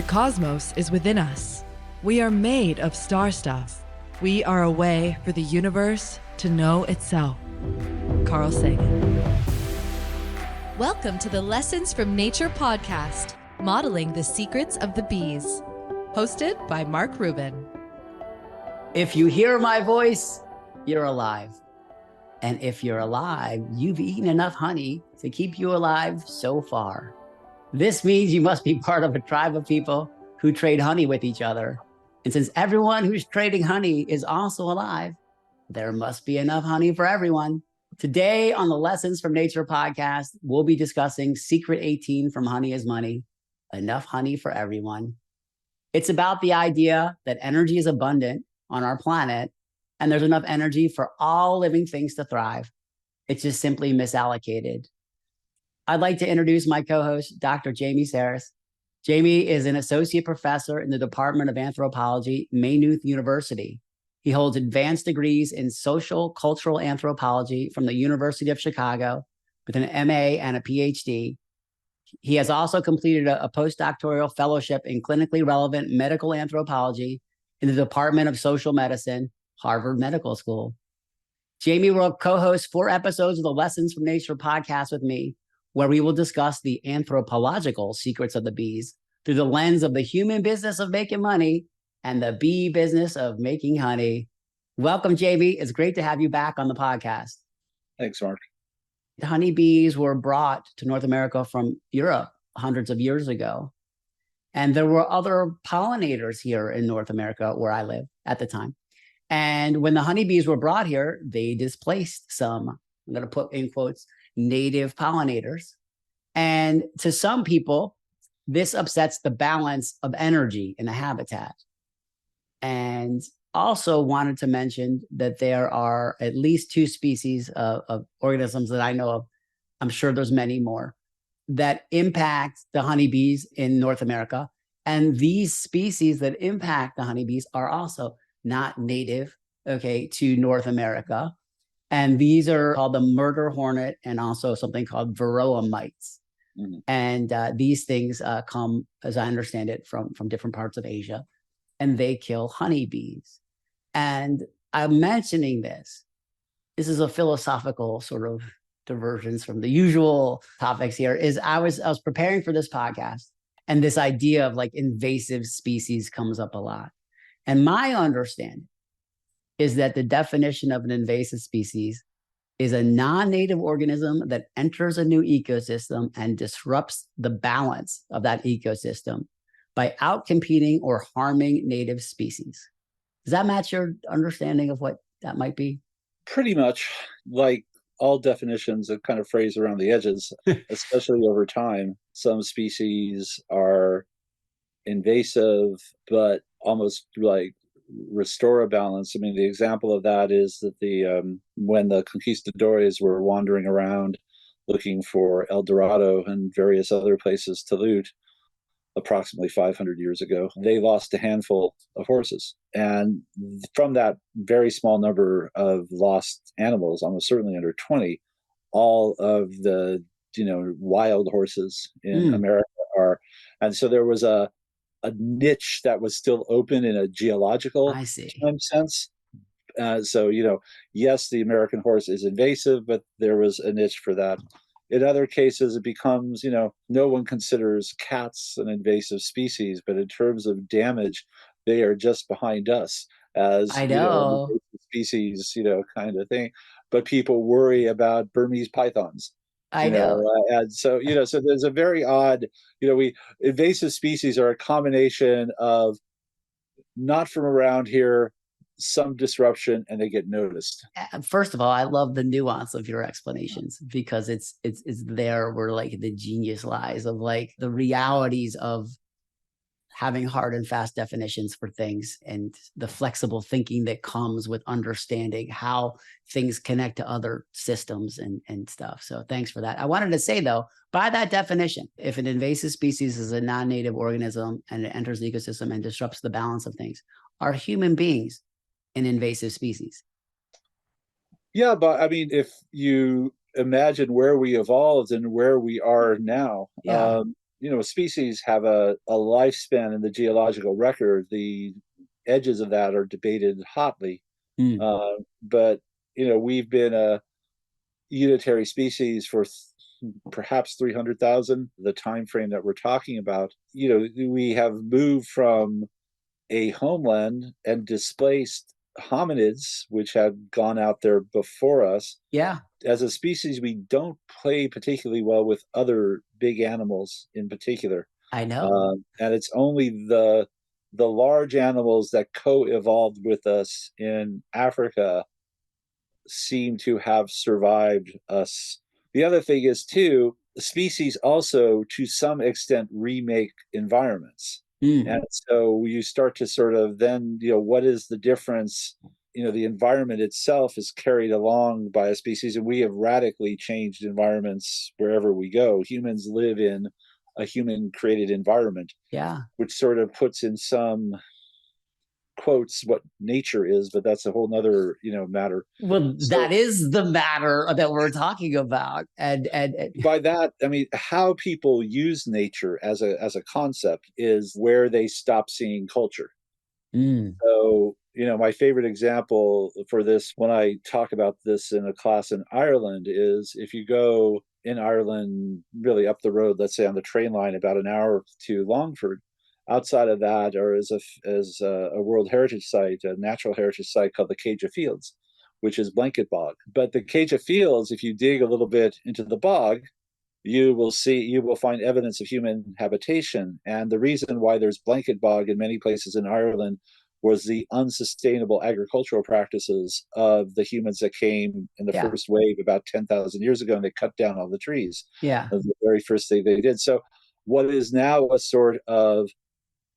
The cosmos is within us. We are made of star stuff. We are a way for the universe to know itself. Carl Sagan. Welcome to the Lessons from Nature podcast, modeling the secrets of the bees. Hosted by Mark Rubin. If you hear my voice, you're alive. And if you're alive, you've eaten enough honey to keep you alive so far. This means you must be part of a tribe of people who trade honey with each other. And since everyone who's trading honey is also alive, there must be enough honey for everyone. Today on the Lessons from Nature podcast, we'll be discussing Secret 18 from Honey is Money, enough honey for everyone. It's about the idea that energy is abundant on our planet, and there's enough energy for all living things to thrive. It's just simply misallocated. I'd like to introduce my co-host, Dr. Jamie Saris. Jamie is an associate professor in the Department of Anthropology, Maynooth University. He holds advanced degrees in social cultural anthropology from the University of Chicago with an MA and a PhD. He has also completed a postdoctoral fellowship in clinically relevant medical anthropology in the Department of Social Medicine, Harvard Medical School. Jamie will co-host 4 episodes of the Lessons from Nature podcast with me, where we will discuss the anthropological secrets of the bees through the lens of the human business of making money and the bee business of making honey. Welcome, Jamie. It's great to have you back on the podcast. Thanks, Mark. Honeybees were brought to North America from Europe hundreds of years ago. And there were other pollinators here in North America where I live at the time. And when the honeybees were brought here, they displaced some, I'm going to put in quotes, native pollinators. And to some people, this upsets the balance of energy in the habitat. And also wanted to mention that there are at least 2 species of organisms that I know of, I'm sure there's many more, that impact the honeybees in North America. And these species that impact the honeybees are also not native, to North America. And these are called the murder hornet and also something called varroa mites. Mm-hmm. And these things come, as I understand it, from different parts of Asia, and they kill honeybees. And I'm mentioning this. This is a philosophical sort of divergence from the usual topics here. I was preparing for this podcast, and this idea of like invasive species comes up a lot. And my understanding is that the definition of an invasive species is a non-native organism that enters a new ecosystem and disrupts the balance of that ecosystem by outcompeting or harming native species. Does that match your understanding of what that might be? Pretty much. Like all definitions are kind of phrased around the edges, especially over time. Some species are invasive, but almost like restore a balance. I mean, the example of that is that when the conquistadores were wandering around looking for El Dorado and various other places to loot, approximately 500 years ago, they lost a handful of horses. And from that very small number of lost animals, almost certainly under 20, all of the wild horses in America are. And so there was a niche that was still open in a geological time sense. So, yes, the American horse is invasive, but there was a niche for that. In other cases, it becomes, no one considers cats an invasive species, but in terms of damage, they are just behind us as invasive species, kind of thing. But people worry about Burmese pythons. And so, so there's a very odd, invasive species are a combination of not from around here, some disruption, and they get noticed. First of all, I love the nuance of your explanations because it's there where like the genius lies of like the realities of having hard and fast definitions for things and the flexible thinking that comes with understanding how things connect to other systems and stuff. So thanks for that. I wanted to say, though, by that definition, if an invasive species is a non-native organism and it enters the ecosystem and disrupts the balance of things, are human beings an invasive species? Yeah, but I mean, if you imagine where we evolved and where we are now, species have a lifespan in the geological record. The edges of that are debated hotly. Mm. But, we've been a unitary species for perhaps 300,000, the time frame that we're talking about. We have moved from a homeland and displaced hominids, which had gone out there before us. Yeah, As a species, we don't play particularly well with other big animals in particular. I know. And it's only the large animals that co-evolved with us in Africa seem to have survived us. The other thing is too, species also to some extent remake environments. Mm. And so you start to sort of then, what is the difference? The environment itself is carried along by a species, and we have radically changed environments wherever we go. Humans live in a human created environment, Yeah. which sort of puts in some quotes what nature is, but that's a whole nother matter. Well, So that is the matter that we're talking about. And by that I mean how people use nature as a concept is where they stop seeing culture. mm, So my favorite example for this when I talk about this in a class in Ireland is if you go in Ireland really up the road, let's say on the train line about an hour to Longford, outside of that or as a World Heritage Site, a natural heritage site called the Cage of Fields, which is blanket bog. But the Cage of Fields, if you dig a little bit into the bog, you will find evidence of human habitation. And the reason why there's blanket bog in many places in Ireland was the unsustainable agricultural practices of the humans that came in the yeah, first wave about 10,000 years ago, and they cut down all the trees. yeah. That was the very first thing they did. So what is now a sort of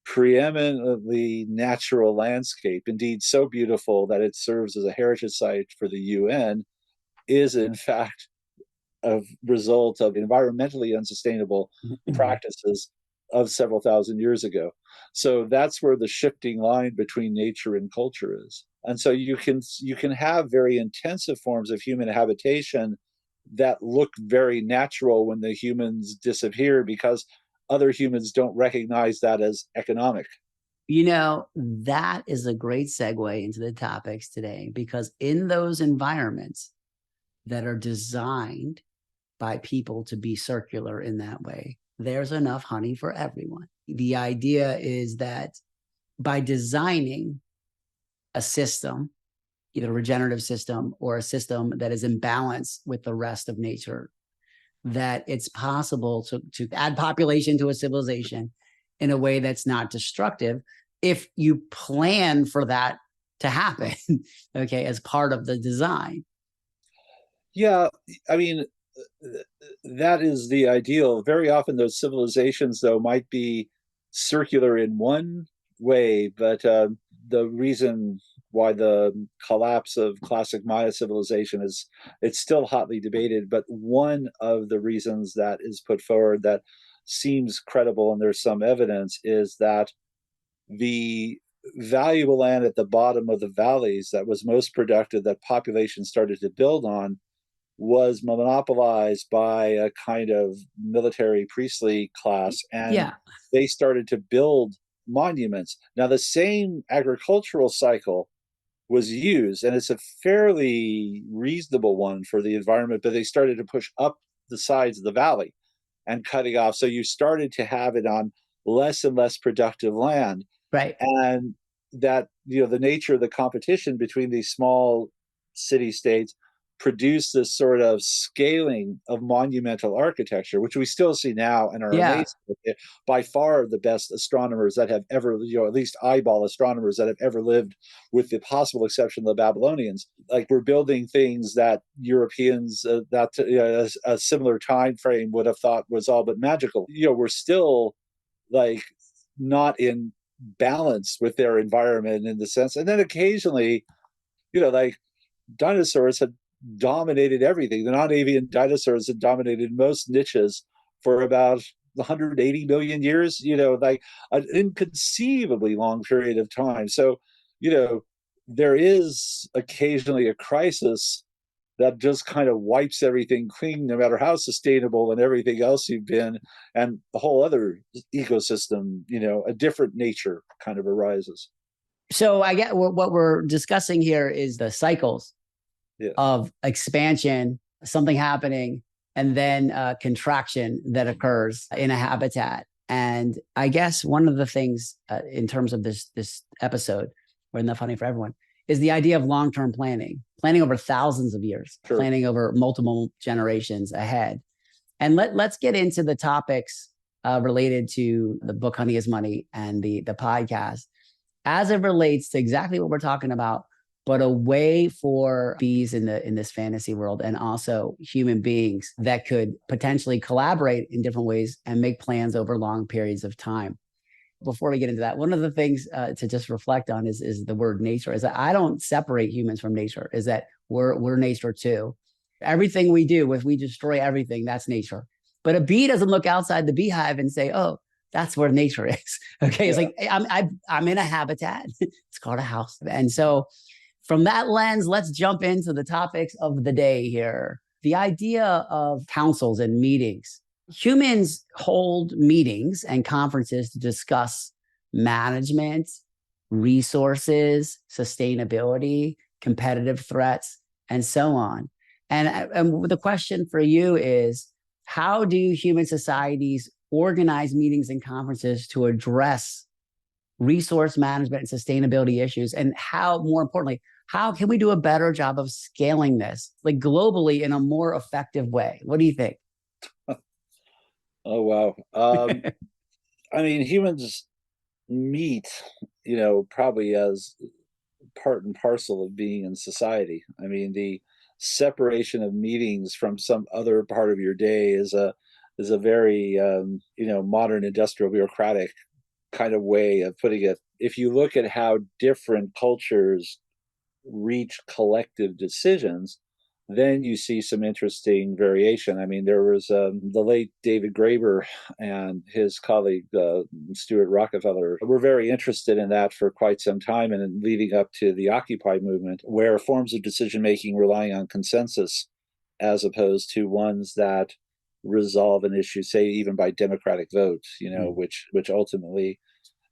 preeminently natural landscape, indeed so beautiful that it serves as a heritage site for the UN, is in fact a result of environmentally unsustainable practices of several thousand years ago. So that's where the shifting line between nature and culture is. And so you can have very intensive forms of human habitation that look very natural when the humans disappear because other humans don't recognize that as economic. That is a great segue into the topics today, because in those environments that are designed by people to be circular in that way, there's enough honey for everyone. The idea is that by designing a system, either a regenerative system or a system that is in balance with the rest of nature, that it's possible to add population to a civilization in a way that's not destructive if you plan for that to happen, okay, as part of the design. Yeah, I mean, that is the ideal. Very often, those civilizations, though, might be circular in one way, but the reason why the collapse of classic Maya civilization is it's still hotly debated. But one of the reasons that is put forward that seems credible, and there's some evidence, is that the valuable land at the bottom of the valleys that was most productive, that population started to build on, was monopolized by a kind of military priestly class, and Yeah. they started to build monuments. Now, the same agricultural cycle was used, and it's a fairly reasonable one for the environment, but they started to push up the sides of the valley and cutting off. So you started to have it on less and less productive land. Right. And that, the nature of the competition between these small city states produced this sort of scaling of monumental architecture, which we still see now and are Yeah. amazed with it. By far the best astronomers that have ever, at least eyeball astronomers that have ever lived, with the possible exception of the Babylonians. Like, we're building things that Europeans a similar time frame would have thought was all but magical. We're still like not in balance with their environment in the sense. And then occasionally, like dinosaurs had dominated everything. The non-avian dinosaurs had dominated most niches for about 180 million years, like an inconceivably long period of time. So, there is occasionally a crisis that just kind of wipes everything clean, no matter how sustainable and everything else you've been, and the whole other ecosystem, a different nature kind of arises. So I get what we're discussing here is the cycles Yeah. of expansion, something happening, and then contraction that occurs in a habitat. And I guess one of the things in terms of this episode, or Isn't That Funny for Everyone, is the idea of long-term planning over thousands of years, Sure. planning over multiple generations ahead. And let's get into the topics related to the book Honey is Money and the podcast as it relates to exactly what we're talking about, but a way for bees in this fantasy world and also human beings that could potentially collaborate in different ways and make plans over long periods of time. Before we get into that, one of the things to just reflect on is the word nature. Is that I don't separate humans from nature. Is that we're nature too. Everything we do, if we destroy everything, that's nature. But a bee doesn't look outside the beehive and say, "Oh, that's where nature is." Okay, it's like I'm in a habitat. It's called a house, and so from that lens, let's jump into the topics of the day here. The idea of councils and meetings. Humans hold meetings and conferences to discuss management, resources, sustainability, competitive threats, and so on. And the question for you is, how do human societies organize meetings and conferences to address resource management and sustainability issues? And how, more importantly, how can we do a better job of scaling this, like globally, in a more effective way? What do you think? Oh, wow. I mean, humans meet, probably as part and parcel of being in society. I mean, the separation of meetings from some other part of your day is a very modern industrial bureaucratic kind of way of putting it. If you look at how different cultures reach collective decisions, then you see some interesting variation. I mean, there was the late David Graeber and his colleague Stuart Rockefeller were very interested in that for quite some time, and leading up to the Occupy movement, where forms of decision making relying on consensus as opposed to ones that resolve an issue, say even by democratic vote, which ultimately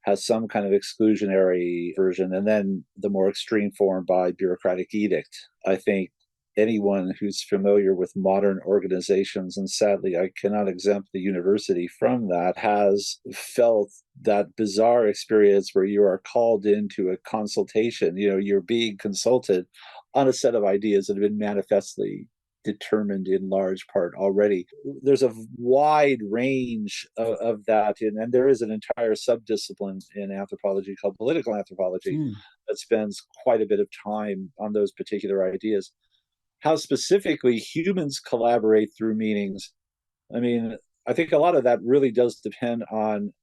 has some kind of exclusionary version, and then the more extreme form by bureaucratic edict. I think anyone who's familiar with modern organizations, and sadly I cannot exempt the university from that, has felt that bizarre experience where you are called into a consultation, you're being consulted on a set of ideas that have been manifestly determined in large part already. There's a wide range of that, and there is an entire subdiscipline in anthropology called political anthropology that spends quite a bit of time on those particular ideas. How specifically humans collaborate through meetings, I mean, I think a lot of that really does depend on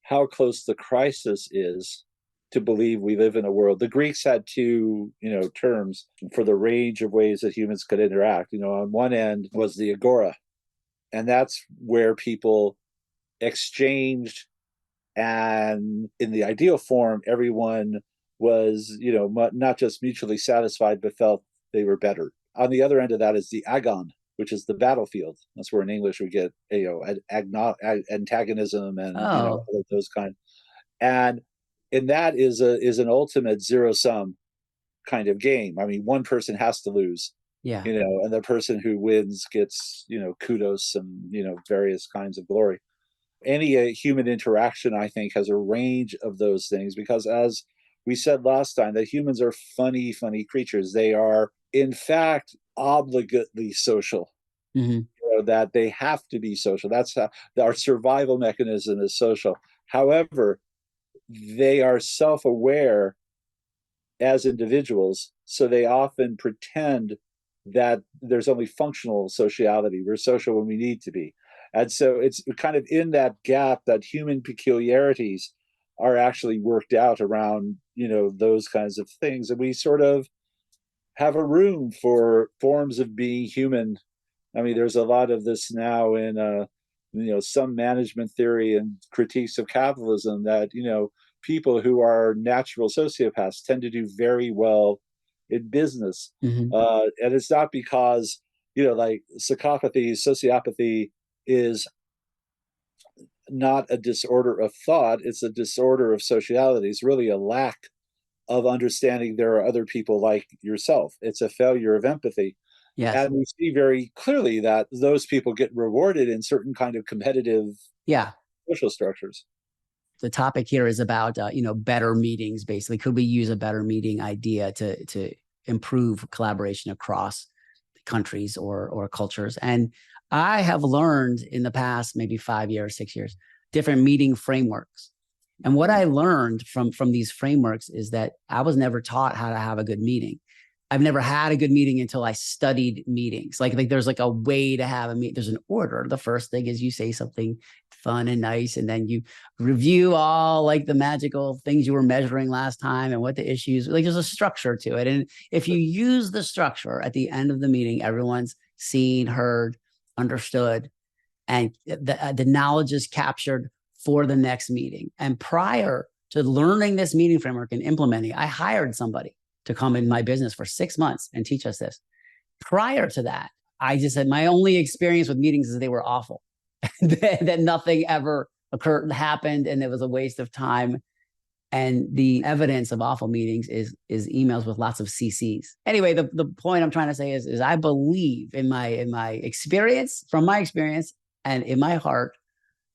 how close the crisis is to believe we live in a world. The Greeks had two, terms for the range of ways that humans could interact. On one end was the agora, and that's where people exchanged, and in the ideal form, everyone was, not just mutually satisfied, but felt they were better. On the other end of that is the agon, which is the battlefield. That's where in English we get, antagonism and all of those kind. And that is an ultimate zero sum kind of game. I mean, one person has to lose, and the person who wins gets, kudos and, various kinds of glory. Any human interaction, I think, has a range of those things, because as we said last time, that humans are funny creatures. They are, in fact, obligately social. That they have to be social. That's how our survival mechanism is social. However, they are self-aware as individuals, so they often pretend that there's only functional sociality. We're social when we need to be. And so it's kind of in that gap that human peculiarities are actually worked out around, those kinds of things. And we sort of have a room for forms of being human. I mean, there's a lot of this now in, some management theory and critiques of capitalism that, people who are natural sociopaths tend to do very well in business. Mhm. And it's not because, like sociopathy is not a disorder of thought, it's a disorder of sociality. It's really a lack of understanding there are other people like yourself. It's a failure of empathy. Yes. And we see very clearly that those people get rewarded in certain kind of competitive Yeah. social structures. The topic here is about better meetings. Basically, could we use a better meeting idea to improve collaboration across countries or cultures? And I have learned in the past maybe 5 years, 6 years, different meeting frameworks. And what I learned from these frameworks is that I was never taught how to have a good meeting. I've never had a good meeting until I studied meetings. Like there's like a way to have a meeting. There's an order. The first thing is you say something fun and nice, and then you review all like the magical things you were measuring last time and what the issues. Like there's a structure to it, and if you use the structure at the end of the meeting, everyone's seen, heard, understood, and the knowledge is captured for the next meeting. And prior to learning this meeting framework and implementing, I hired somebody to come in my business for 6 months and teach us this. Prior to that, I just said my only experience with meetings is they were awful, that nothing ever happened, and it was a waste of time. And the evidence of awful meetings is emails with lots of CCs. Anyway, the point I'm trying to say is I believe in my experience, from my experience and in my heart,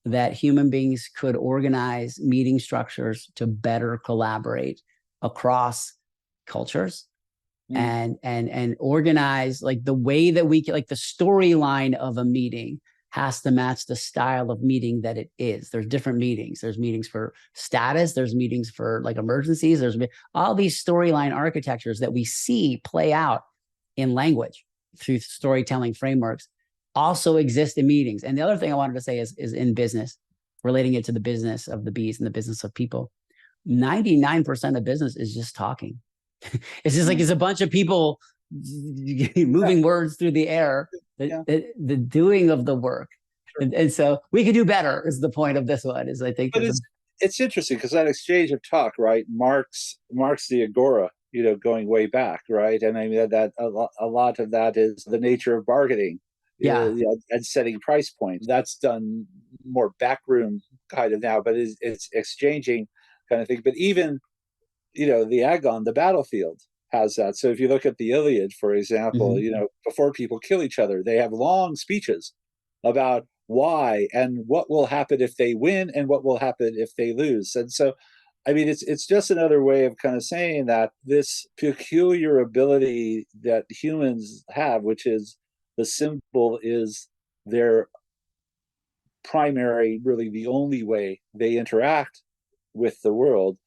that human beings could organize meeting structures to better collaborate across cultures and organize like the way that we can, like the storyline of a meeting has to match the style of meeting that it is. There's different meetings. There's meetings for status. There's meetings for like emergencies. There's all these storyline architectures that we see play out in language through storytelling frameworks also exist in meetings. And the other thing I wanted to say is in business, relating it to the business of the bees and the business of people, 99% of business is just talking. It's just like it's a bunch of people moving words through the air, the doing of the work. Sure. And so we could do better is the point of this one, is I think. But it's interesting because that exchange of talk, right, marks the agora, going way back, right? And I mean that a lot of that is the nature of bargaining. And setting price points. That's done more backroom kind of now, but it's exchanging kind of thing. But even, the agon, the battlefield, has that. So if you look at the Iliad, for example, before people kill each other, they have long speeches about why and what will happen if they win and what will happen if they lose. And so, I mean, it's just another way of kind of saying that this peculiar ability that humans have, which is the symbol is their primary, really the only way they interact with the world,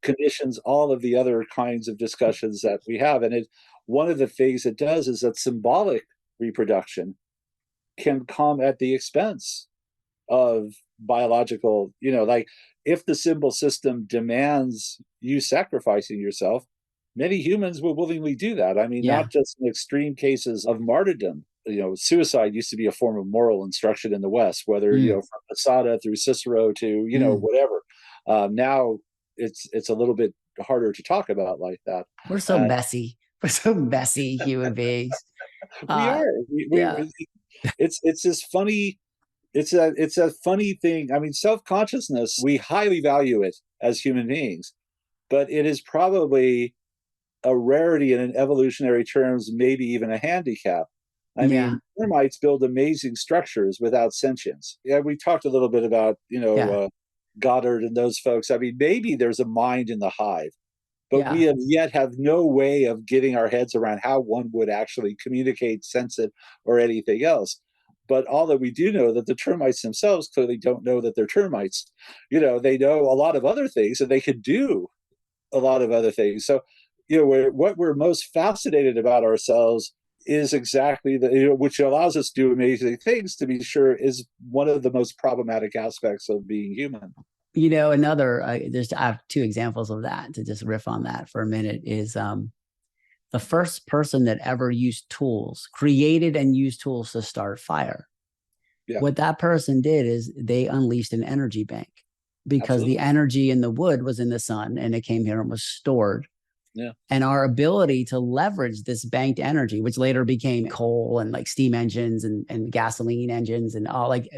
conditions all of the other kinds of discussions that we have. And one of the things it does is that symbolic reproduction can come at the expense of biological, like if the symbol system demands you sacrificing yourself, many humans will willingly do that. I mean, not just in extreme cases of martyrdom. Suicide used to be a form of moral instruction in the West, whether, from Masada through Cicero to, whatever. Now it's a little bit harder to talk about like that. We're so messy. We're so messy human beings. We are. It's this funny. It's a funny thing. I mean, self-consciousness, we highly value it as human beings, but it is probably a rarity in evolutionary terms, maybe even a handicap. I mean, termites build amazing structures without sentience. Yeah, we talked a little bit about, Goddard and those folks. I mean, maybe there's a mind in the hive, but we have no way of getting our heads around how one would actually communicate, sense it, or anything else. But all that we do know that the termites themselves clearly don't know that they're termites. They know a lot of other things, and they could do a lot of other things. So, what we're most fascinated about ourselves is exactly which allows us to do amazing things, to be sure, is one of the most problematic aspects of being human. Another, I have two examples of that to just riff on that for a minute is the first person that ever used tools, created and used tools to start fire. Yeah. What that person did is they unleashed an energy bank because the energy in the wood was in the sun and it came here and was stored. Yeah. And our ability to leverage this banked energy, which later became coal and like steam engines and gasoline engines and all like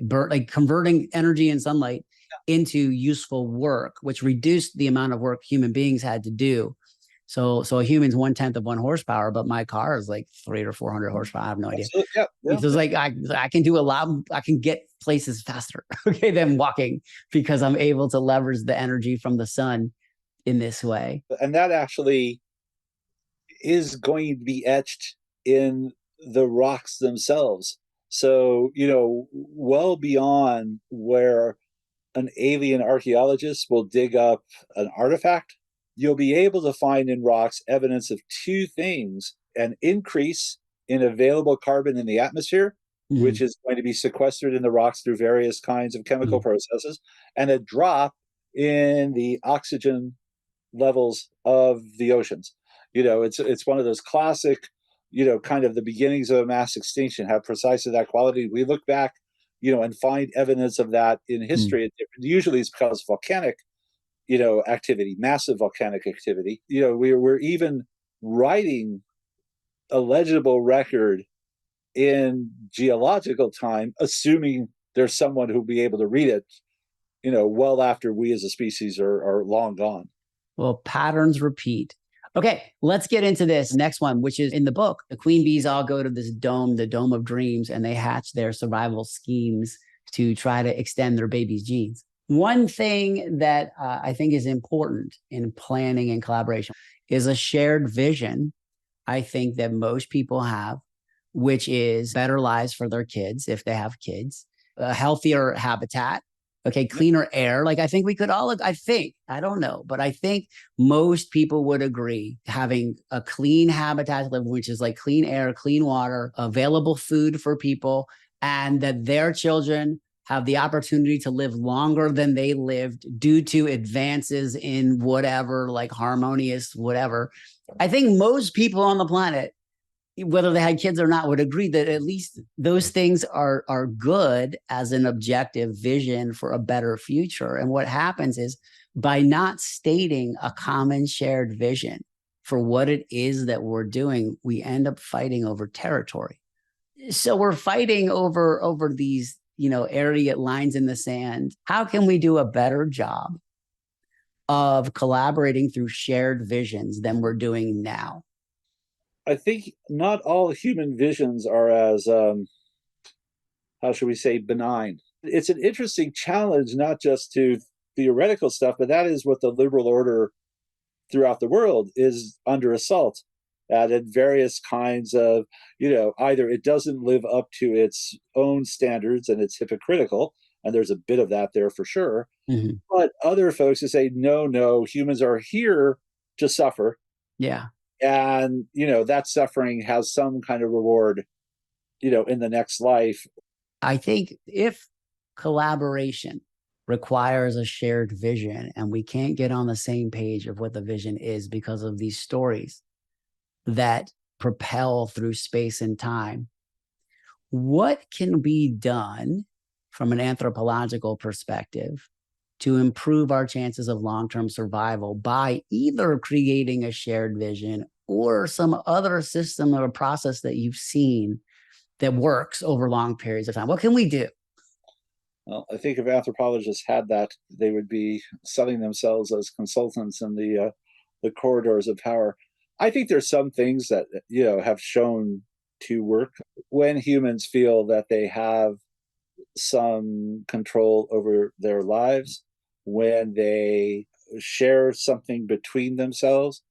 converting energy and sunlight into useful work, which reduced the amount of work human beings had to do. So a human's 1/10 of 1 horsepower, but my car is like 300 or 400 horsepower. I have no idea. Absolutely. Yeah. Yeah. So it's like I can do a lot. I can get places faster, okay, than walking because I'm able to leverage the energy from the sun in this way. And that actually is going to be etched in the rocks themselves. So, well beyond where an alien archaeologist will dig up an artifact, you'll be able to find in rocks evidence of two things: an increase in available carbon in the atmosphere, which is going to be sequestered in the rocks through various kinds of chemical processes, and a drop in the oxygen levels of the oceans. It's one of those classic, kind of the beginnings of a mass extinction have precisely that quality. We look back, and find evidence of that in history. Usually it's because of volcanic, activity, massive volcanic activity. We're even writing a legible record in geological time, assuming there's someone who'll be able to read it, well after we as a species are long gone. Well, patterns repeat. Okay, let's get into this next one, which is in the book. The queen bees all go to this dome, the dome of dreams, and they hatch their survival schemes to try to extend their baby's genes. One thing that I think is important in planning and collaboration is a shared vision, I think, that most people have, which is better lives for their kids if they have kids, a healthier habitat, okay, cleaner air. Like I think we could all, I don't know, but I think most people would agree having a clean habitat to live, which is like clean air, clean water, available food for people, and that their children have the opportunity to live longer than they lived due to advances in whatever, like harmonious, whatever. I think most people on the planet, whether they had kids or not, would agree that at least those things are good as an objective vision for a better future. And what happens is by not stating a common shared vision for what it is that we're doing, we end up fighting over territory. So we're fighting over these, area lines in the sand. How can we do a better job of collaborating through shared visions than we're doing now? I think not all human visions are as, how should we say, benign. It's an interesting challenge, not just to theoretical stuff, but that is what the liberal order throughout the world is under assault at various kinds of, either it doesn't live up to its own standards and it's hypocritical, and there's a bit of that there for sure. But other folks who say, no, humans are here to suffer. Yeah. And, that suffering has some kind of reward, in the next life. I think if collaboration requires a shared vision and we can't get on the same page of what the vision is because of these stories that propel through space and time, what can be done from an anthropological perspective to improve our chances of long-term survival by either creating a shared vision or some other system or a process that you've seen that works over long periods of time? What can we do? Well, I think if anthropologists had that, they would be selling themselves as consultants in the corridors of power. I think there's some things that, have shown to work when humans feel that they have some control over their lives, when they share something between themselves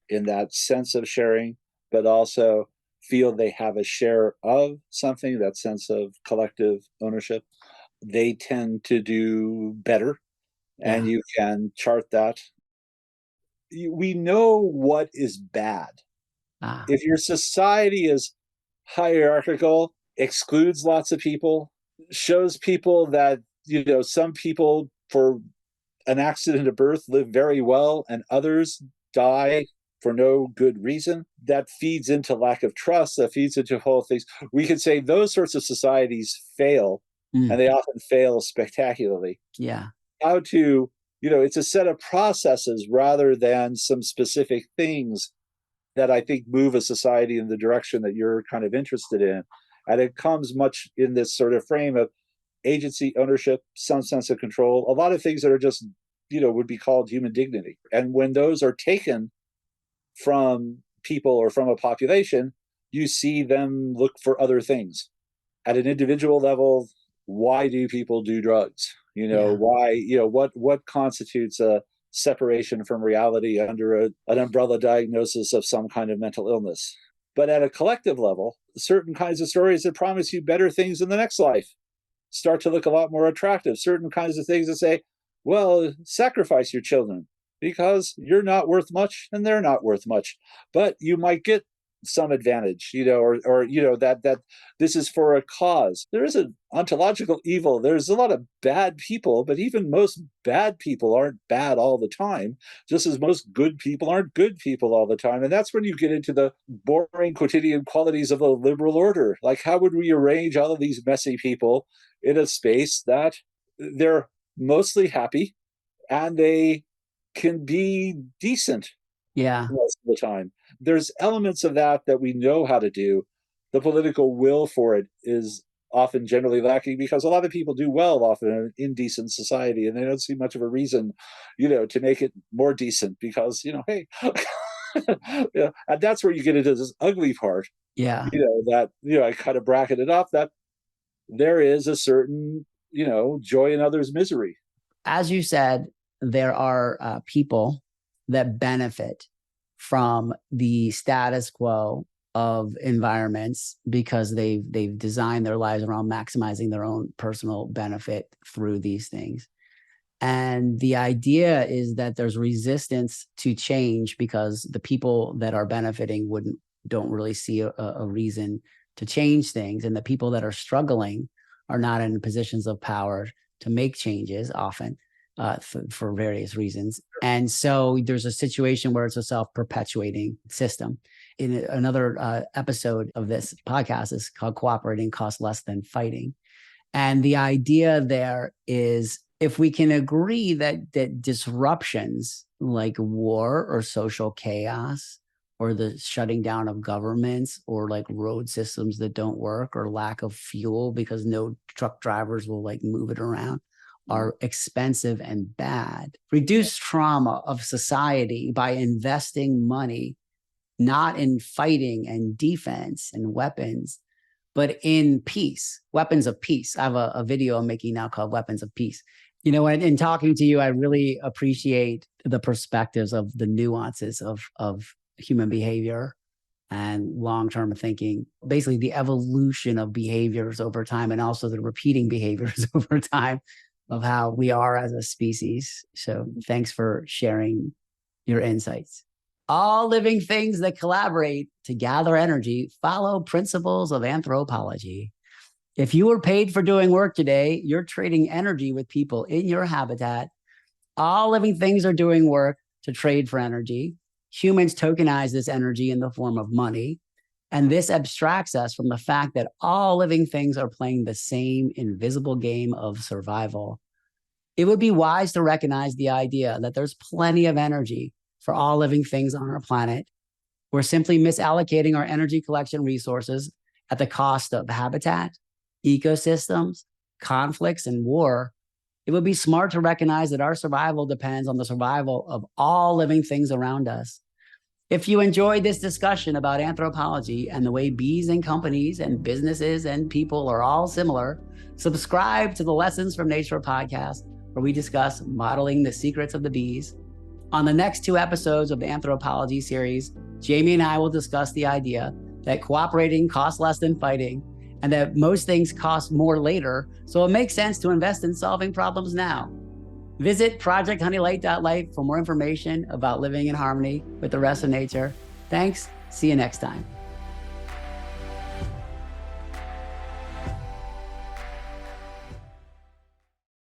in that sense of sharing, but also feel they have a share of something, that sense of collective ownership, they tend to do better. And you can chart that. We know what is bad. If your society is hierarchical, excludes lots of people, shows people that, some people for an accident of birth live very well and others die for no good reason, that feeds into lack of trust, that feeds into whole things. We could say those sorts of societies fail, and they often fail spectacularly. Yeah. How to It's a set of processes rather than some specific things that I think move a society in the direction that you're kind of interested in. And it comes much in this sort of frame of agency, ownership, some sense of control, a lot of things that are just, would be called human dignity. And when those are taken from people or from a population, you see them look for other things. At an individual level, why do people do drugs? Why, what constitutes a separation from reality under an umbrella diagnosis of some kind of mental illness? But at a collective level, certain kinds of stories that promise you better things in the next life start to look a lot more attractive. Certain kinds of things that say, well, sacrifice your children because you're not worth much and they're not worth much, but you might get some advantage, or that this is for a cause. There is an ontological evil. There's a lot of bad people, but even most bad people aren't bad all the time, just as most good people aren't good people all the time. And that's when you get into the boring quotidian qualities of a liberal order. Like, how would we arrange all of these messy people in a space that they're mostly happy and they can be decent most of the time? There's elements of that we know how to do. The political will for it is often generally lacking because a lot of people do well often in an indecent society, and they don't see much of a reason, to make it more decent because, hey, yeah, and that's where you get into this ugly part. Yeah. I kind of bracketed up that there is a certain, joy in others' misery. As you said, there are people that benefit from the status quo of environments because they've designed their lives around maximizing their own personal benefit through these things. And the idea is that there's resistance to change because the people that are benefiting don't really see a reason to change things. And the people that are struggling are not in positions of power to make changes often. For various reasons. And so there's a situation where it's a self-perpetuating system. In another episode of this podcast is called Cooperating Costs Less Than Fighting. And the idea there is if we can agree that disruptions like war or social chaos or the shutting down of governments or like road systems that don't work or lack of fuel because no truck drivers will like move it around are expensive and bad. Reduce trauma of society by investing money, not in fighting and defense and weapons, but in peace, weapons of peace. I have a video I'm making now called Weapons of Peace. In talking to you, I really appreciate the perspectives of the nuances of human behavior and long-term thinking, basically the evolution of behaviors over time and also the repeating behaviors over time of how we are as a species. So thanks for sharing your insights. All living things that collaborate to gather energy follow principles of anthropology. If you were paid for doing work today, you're trading energy with people in your habitat. All living things are doing work to trade for energy. Humans tokenize this energy in the form of money. And this abstracts us from the fact that all living things are playing the same invisible game of survival. It would be wise to recognize the idea that there's plenty of energy for all living things on our planet. We're simply misallocating our energy collection resources at the cost of habitat, ecosystems, conflicts, and war. It would be smart to recognize that our survival depends on the survival of all living things around us. If you enjoyed this discussion about anthropology and the way bees and companies and businesses and people are all similar, subscribe to the Lessons from Nature podcast, where we discuss modeling the secrets of the bees. On the next 2 episodes of the anthropology series, Jamie and I will discuss the idea that cooperating costs less than fighting and that most things cost more later, so it makes sense to invest in solving problems now. Visit projecthoneylake.life for more information about living in harmony with the rest of nature. Thanks. See you next time.